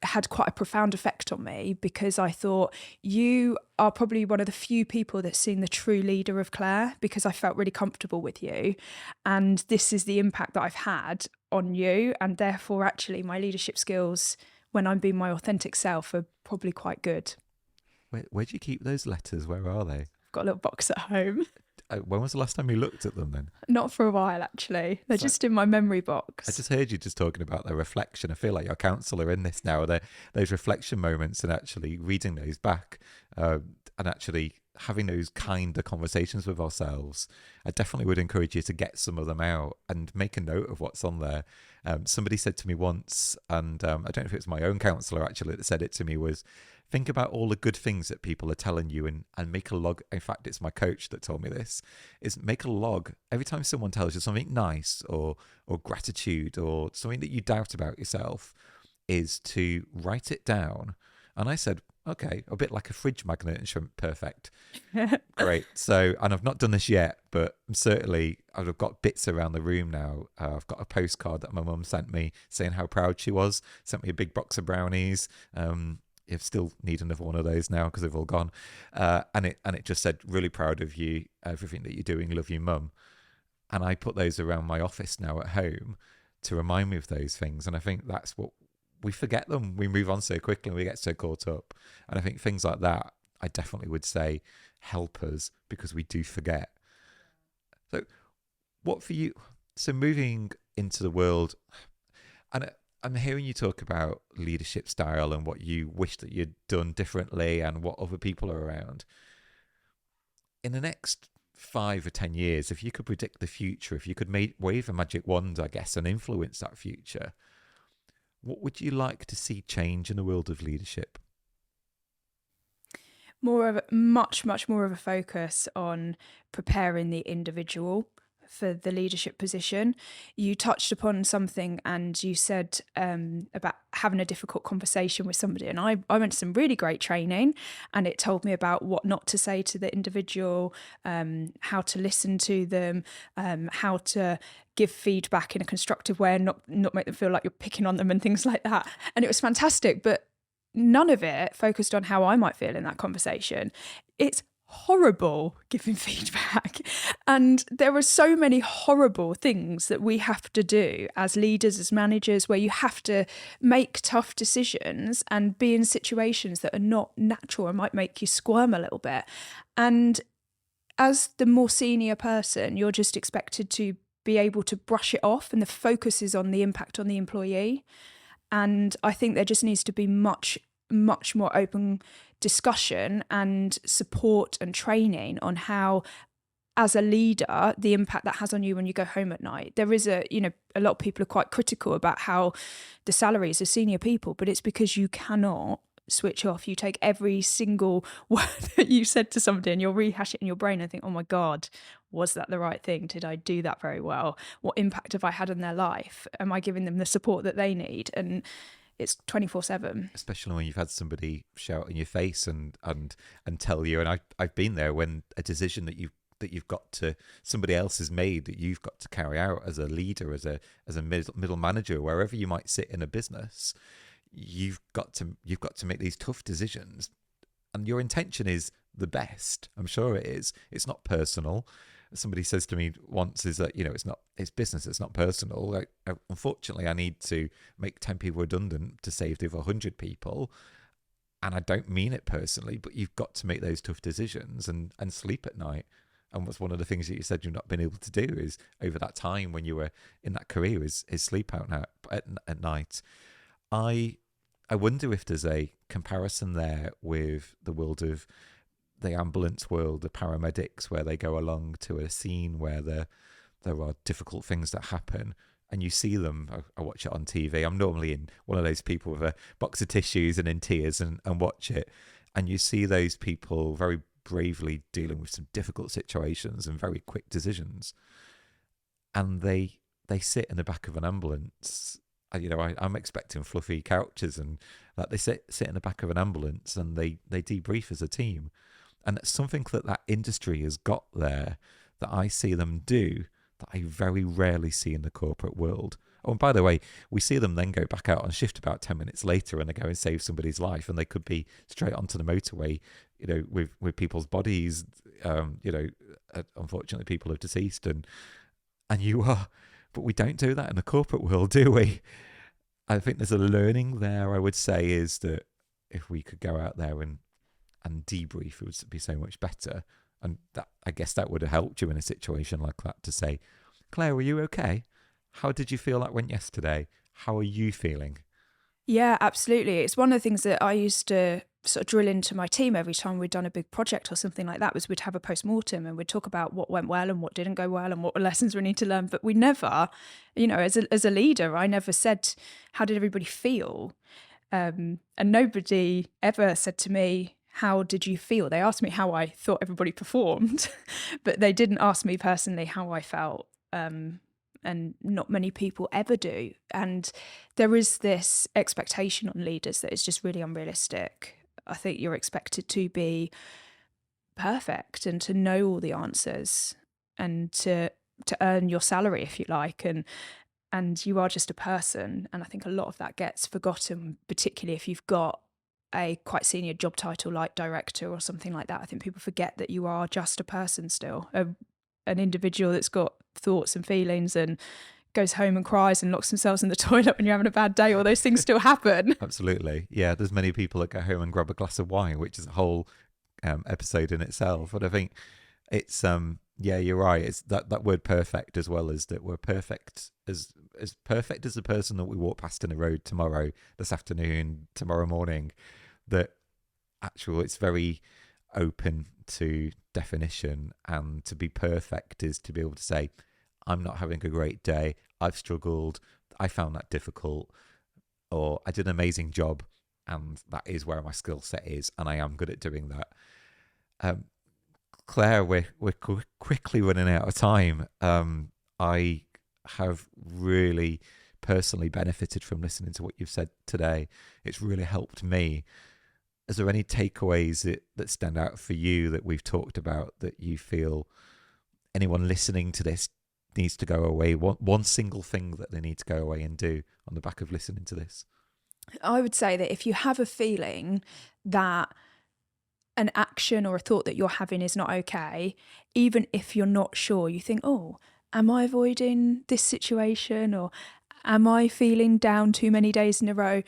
had quite a profound effect on me, because I thought, you are probably one of the few people that's seen the true leader of Claire, because I felt really comfortable with you. And this is the impact that I've had on you. And therefore, actually, my leadership skills, when I'm being my authentic self, are probably quite good. Where do you keep those letters? Where are they? I've got a little box at home. When was the last time you looked at them then? Not for a while, actually. They're just in my memory box. I just heard you just talking about the reflection. I feel like you're a counsellor in this now. Those reflection moments and actually reading those back and actually having those kinder conversations with ourselves. I definitely would encourage you to get some of them out and make a note of what's on there. Somebody said to me once, and I don't know if it was my own counsellor actually that said it to me, was think about all the good things that people are telling you and make a log. In fact, it's my coach that told me this, is make a log. Every time someone tells you something nice or gratitude or something that you doubt about yourself, is to write it down. And I said, okay, a bit like a fridge magnet and shrimp, perfect. Great. So, and I've not done this yet, but certainly I've got bits around the room now. I've got a postcard that my mum sent me saying how proud she was, sent me a big box of brownies. I still need another one of those now because they've all gone. And it just said, really proud of you, everything that you're doing, love you, mum. And I put those around my office now at home to remind me of those things. And I think that's what we forget them. We move on so quickly and we get so caught up. And I think things like that, I definitely would say, help us because we do forget. So what for you? So moving into the world, and I'm hearing you talk about leadership style and what you wish that you'd done differently and what other people are around. In the next 5 or 10 years, if you could predict the future, if you could wave a magic wand, I guess, and influence that future, what would you like to see change in the world of leadership? Much more of a focus on preparing the individual for the leadership position. You touched upon something and you said about having a difficult conversation with somebody. And I went to some really great training and it told me about what not to say to the individual, how to listen to them, how to give feedback in a constructive way and not make them feel like you're picking on them and things like that. And it was fantastic, but none of it focused on how I might feel in that conversation. It's horrible giving feedback. And there are so many horrible things that we have to do as leaders, as managers, where you have to make tough decisions and be in situations that are not natural and might make you squirm a little bit. And as the more senior person, you're just expected to be able to brush it off, and the focus is on the impact on the employee. And I think there just needs to be much more open discussion and support and training on how, as a leader, the impact that has on you when you go home at night. There is a lot of people are quite critical about how the salaries of senior people, but it's because you cannot switch off. You take every single word that you said to somebody and you'll rehash it in your brain and think, oh my God, was that the right thing? Did I do that very well? What impact have I had on their life? Am I giving them the support that they need? And it's 24/7. Especially when you've had somebody shout in your face and tell you, and I've been there, when a decision that you've got to, somebody else has made, that you've got to carry out as a leader, as a middle manager, wherever you might sit in a business. You've got to make these tough decisions, and your intention is the best. I'm sure it is. It's not personal. Somebody says to me once, is that, it's business, it's not personal. Like, unfortunately, I need to make 10 people redundant to save the other 100 people. And I don't mean it personally, but you've got to make those tough decisions and sleep at night. And what's one of the things that you said you've not been able to do is, over that time when you were in that career, is sleep out now at night. I wonder if there's a comparison there with the world of the ambulance world, the paramedics, where they go along to a scene where there are difficult things that happen, and you see them. I watch it on TV. I'm normally in one of those people with a box of tissues and in tears and watch it, and you see those people very bravely dealing with some difficult situations and very quick decisions, and they sit in the back of an ambulance. I'm expecting fluffy couches, and that they sit in the back of an ambulance and they debrief as a team. And it's something that industry has got there, that I see them do, that I very rarely see in the corporate world. Oh, and by the way, we see them then go back out on shift about 10 minutes later, and they go and save somebody's life, and they could be straight onto the motorway, with people's bodies. Unfortunately, people have deceased, and you are. But we don't do that in the corporate world, do we? I think there's a learning there, I would say, is that if we could go out there and debrief, it would be so much better. And that, I guess that would have helped you in a situation like that, to say, Claire, were you okay? How did you feel that went yesterday? How are you feeling? Yeah, absolutely. It's one of the things that I used to sort of drill into my team every time we'd done a big project or something like that, was we'd have a post-mortem and we'd talk about what went well and what didn't go well and what lessons we need to learn. But we never, as a leader, I never said, how did everybody feel? And nobody ever said to me, how did you feel? They asked me how I thought everybody performed, but they didn't ask me personally how I felt. And not many people ever do. And there is this expectation on leaders that is just really unrealistic. I think you're expected to be perfect and to know all the answers and to earn your salary, if you like, and you are just a person. And I think a lot of that gets forgotten, particularly if you've got a quite senior job title like director or something like that. I think people forget that you are just a person still, an individual that's got thoughts and feelings and goes home and cries and locks themselves in the toilet when you're having a bad day. All those things still happen. Absolutely. Yeah, there's many people that go home and grab a glass of wine, which is a whole episode in itself. But I think it's yeah, you're right. It's that word perfect, as well as that we're perfect, as perfect as the person that we walk past in the road tomorrow, this afternoon, tomorrow morning. That actual, it's very open to definition, and to be perfect is to be able to say, I'm not having a great day, I've struggled, I found that difficult, or I did an amazing job and that is where my skill set is and I am good at doing that. Claire, we're quickly running out of time. I have really personally benefited from listening to what you've said today. It's really helped me. Is there any takeaways that stand out for you that we've talked about, that you feel anyone listening to this needs to go away, one single thing that they need to go away and do on the back of listening to this? I would say that if you have a feeling that an action or a thought that you're having is not okay, even if you're not sure, you think, oh, am I avoiding this situation, or am I feeling down too many days in a row?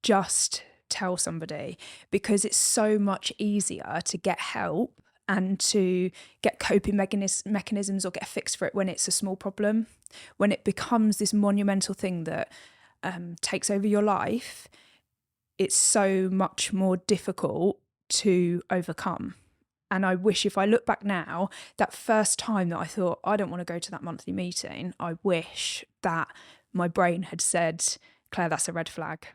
Just tell somebody, because it's so much easier to get help and to get coping mechanisms or get a fix for it when it's a small problem. When it becomes this monumental thing that takes over your life, it's so much more difficult to overcome. And I wish, if I look back now, that first time that I thought, I don't want to go to that monthly meeting, I wish that my brain had said, Claire, that's a red flag.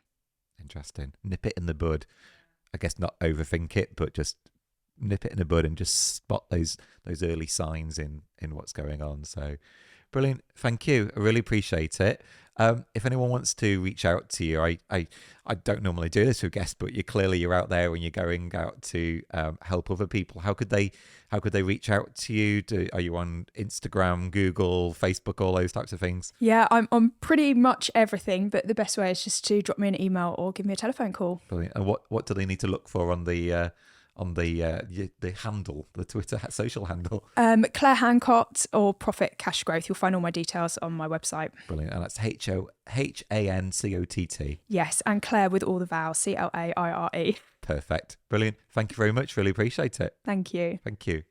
Interesting. Nip it in the bud. I guess not overthink it, but just nip it in the bud and just spot those early signs in what's going on. So brilliant. Thank you. I really appreciate it. If anyone wants to reach out to you, I don't normally do this with guests, but you're out there when you're going out to help other people. How could they reach out to you? Are you on Instagram, Google, Facebook, all those types of things? Yeah, I'm on pretty much everything, but the best way is just to drop me an email or give me a telephone call. Brilliant. And what do they need to look for on the handle, the Twitter social handle? Claire Hancott or Profit Cash Growth. You'll find all my details on my website. Brilliant. And that's HANCOTT. Yes, and Claire with all the vowels, CLAIRE. Perfect. Brilliant. Thank you very much. Really appreciate it. Thank you. Thank you.